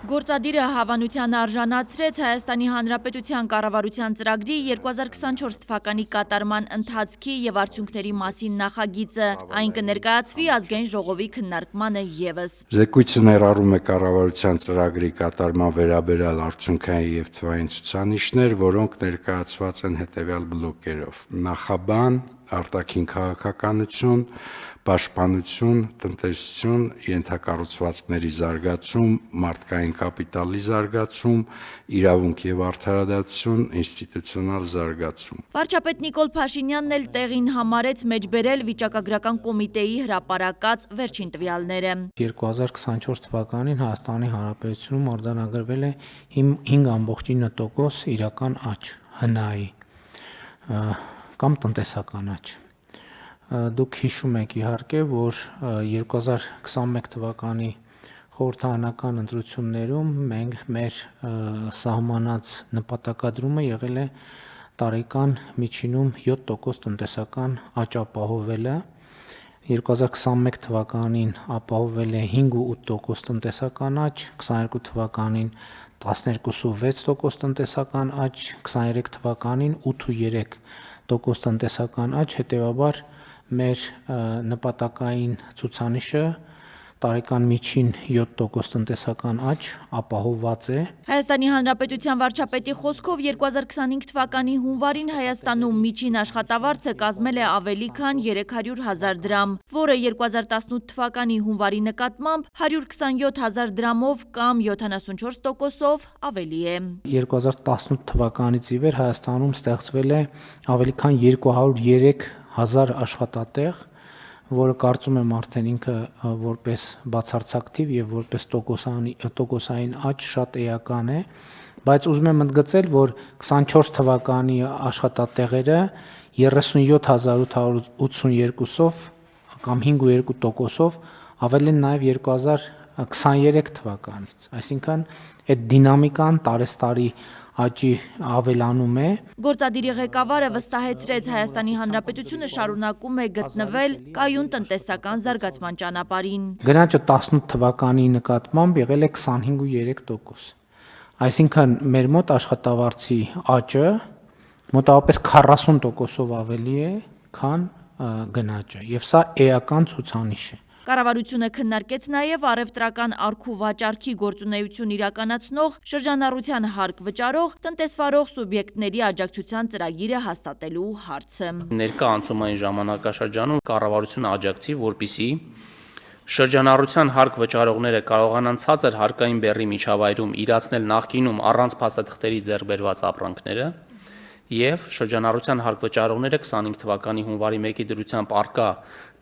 Գործադիրը հավանության արժանացրեց Հայաստանի Հանրապետության կառավարության ծրագրի 2024 թվականի կատարման ընթացքի և արդյունքների մասին նախագիծը, այն կներկայացվի ազգային ժողովի քննարկմանը ևս։ Զեկույցը ներառում է կառավարության ծրագրի կատարման վերաբերյալ արդյունքային և թվային ցուցանիշներ, որոնք ներկայացված են հետևյալ բլոկերով. նախաբան, արտաքին քաղաքականություն, պաշտպանություն, տնտեսություն, ենթակառուցվածքների զարգացում, մարդկային կապիտալի զարգացում, իրավունք և արդարադատություն, ինստիտուցիոնալ զարգացում։ Վարչապետ Նիկոլ Փաշինյանն էլ տեղին համարեց մեջբերել վիճակագրական կոմիտեի հրապարակած վերջին տվյալները։ 2024 թվականին Հայաստանի Հանրապետությունում արձանագրվել է 5.9% իրական աճ ՀՆԱ-ի կամ տնտեսական աճ։ Դուք հիշում եք իհարկե, որ 2021 թվականի խորհրդարանական ընտրություններում մենք մեր սահմանած նպատակադրումը եղել է տարեկան միջինում 7% տնտեսական աճ ապահովելը, 2021 թվականին ապահովել է 5.8% տնտեսական աճ, 22 թվականին 12.6% տնտեսական աճ, 23 թվականին 8.3% տնտեսական աճ, հետևաբար մեր նպատակային ցուցանիշը տարեկան միջին 7% տնտեսական աճ ապահովված է։ Հայաստանի Հանրապետության վարչապետի խոսքով 2025 թվականի հունվարին Հայաստանում միջին աշխատավարձը կազմել է ավելի քան 300,000 դրամ, որը 2018 թվականի հունվարի նկատմամբ 127,000 դրամով կամ 74%-ով ավելի է։ 2018 թվականից ի վեր Հայաստանում ստեղծվել է ավելի քան 203,000 աշխատատեղ, որը կարծում եմ արդեն ինքը որպես բացարձակ թիվ եւ որպես տոկոսային աճ շատ էական է, բայց ուզում եմ ընդգծել, որ 24 թվականի աշխատատեղերը 37,882-ով կամ 5.2%-ով ավել են նաեւ 2023 թվականից, այսինքն այդ դինամիկան տարեստարի աճի ավելանում է։ Գործադիրի ղեկավարը վստահեցրեց Հայաստանի Հանրապետությունը շարունակում է գտնվել կայուն տնտեսական զարգացման ճանապարհին։ Գնաճը 18 թվականի նկատմամբ եղել է 25.3%։ Այսինքն մեր մոտ աշխատավարձի աճը մոտավորապես 40%-ով ավելի է, քան գնաճը, եւ սա էական ցուցանիշ է։ Կառավարությունը քննարկեց նաև առևտրական առքու վաճառքի գործունեություն իրականացնող շրջանառության հարկ վճարող տնտեսվարող սուբյեկտների աջակցության ծրագիրը հաստատելու հարցը։ Ներկա անցումային ժամանակաշրջանում կառավարությունը աջակցի, որպեսզի շրջանառության հարկ վճարողները կարողանան ցածր հարկային բեռի միջավայրում իրացնել նախկինում առանց փաստաթղթերի ձեռք բերված ապրանքները, եւ շրջանառության հարկ վճարողները 25 թվականի հունվարի 1-ի դրությամբ արկա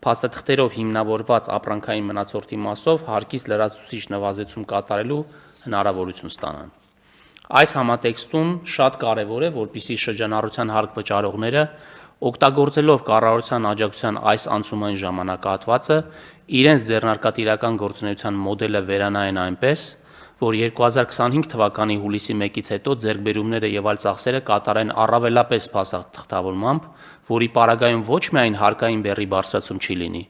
փաստաթղթերով հիմնավորված ապրանքային մնացորդի մասով հարկից լրացուցիչ նվազեցում կատարելու հնարավորություն ստանան։ Այս համատեքստում շատ կարևոր է, որպեսզի շրջանառության հարկ վճարողները օգտագործելով կառավարության աջակցության այս անցումային ժամանակահատվածը իրենց ձեռնարկատիրական գործունեության մոդելը վերանայեն այնպես, որ 2025 թվականի հուլիսի 1-ից հետո ձեռքբերումները եւ այլ ծախսերը կատարեն առավելապես փաստաթղթավորմամբ, որի պարագայում ոչ միայն հարկային բեռի բարձրացում չի լինի,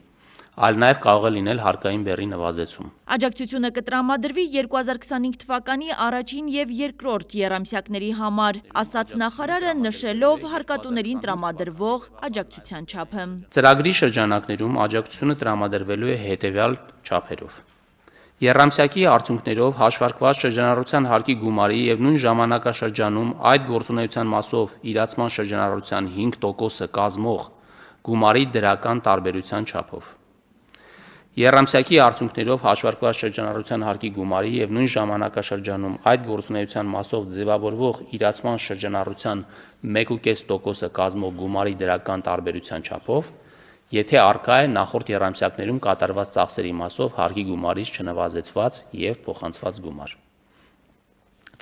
այլ նաեւ կարող է լինել հարկային բեռի նվազեցում։ Աջակցությունը կտրամադրվի 2025 թվականի առաջին եւ երկրորդ եռամսյակների համար, ասաց նախարարը, նշելով հարկատուներին տրամադրվող աջակցության չափը։ Ծրագրի շրջանակներում աջակցությունը տրամադրվելու է հետեւյալ չափերով. Եռամսյակի արդյունքներով հաշվարկված շրջանառության հարկի գումարի եւ նույն ժամանակաշրջանում այդ գործունեության մասով իրացման շրջանառության 5%-ը կազմող գումարի դրական տարբերության չափով։ Եռամսյակի արդյունքներով հաշվարկված շրջանառության հարկի գումարի եւ նույն ժամանակաշրջանում այդ գործունեության մասով ձևավորվող իրացման շրջանառության 1.5%-ը կազմող գումարի դրական տարբերության չափով, եթե արկա է նախորդ եռամսյակներում կատարված ծախսերի մասով հարկի գումարից չնվազեցված եւ փոխանցված գումար։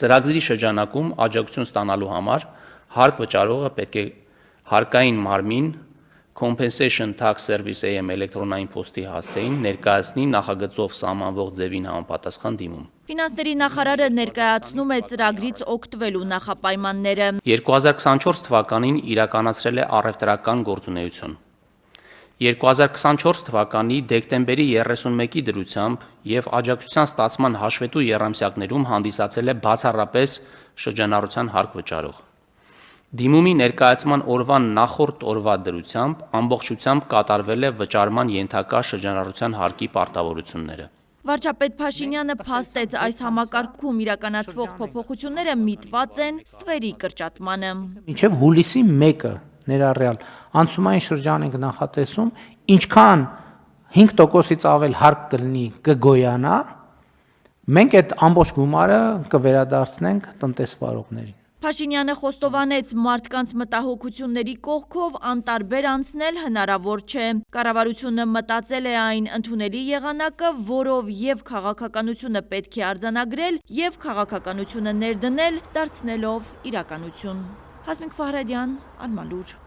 Ծրագրի շրջանակում աջակցություն ստանալու համար հարկ վճարողը պետք է հարկային մարմին Compensation Tax Service AM էլեկտրոնային փոստի հասցեին ներկայացնի նախագծով սահմանվող ձևին համապատասխան դիմում։ Ֆինանսների նախարարը ներկայացնում է ծրագրից օգտվելու նախապայմանները։ 2024 թվականին իրականացրել է առևտրական գործունեություն։ 2024 թվականի դեկտեմբերի 31-ի դրությամբ եւ աջակցության ստացման հաշվետու եռամսյակներում հանդիսացել է բացառապես շրջանառության հարկ վճարող։ Դիմումի ներկայացման օրվան նախորդ օրվա դրությամբ ամբողջությամբ կատարվել է վճարման ենթակա շրջանառության հարկի պարտավորությունները։ Վարչապետ Փաշինյանը փաստեց այս համակարգում իրականացվող փոփոխությունները միտված են ստվերի կրճատմանը։ Մինչև հուլիսի 1-ը ներառյալ անցումային շրջան ենք նախատեսում, ինչքան 5%-ից ավել հարկ կլինի կգոյանա, մենք այդ ամբողջ գումարը կվերադարձնենք տնտեսվարողներին։ Փաշինյանը խոստովանեց մարդկանց մտահոգությունների կողքով անտարբեր անցնել հնարավոր չէ։ Կառավարությունը մտածել է այն ընդունելի եղանակը, որով եւ քաղաքականությունը պետք է արձանագրել եւ քաղաքականությունը ներդնել, դարձնելով իրականություն։ Հասմիկ Ֆահրադյան, Արմալուր։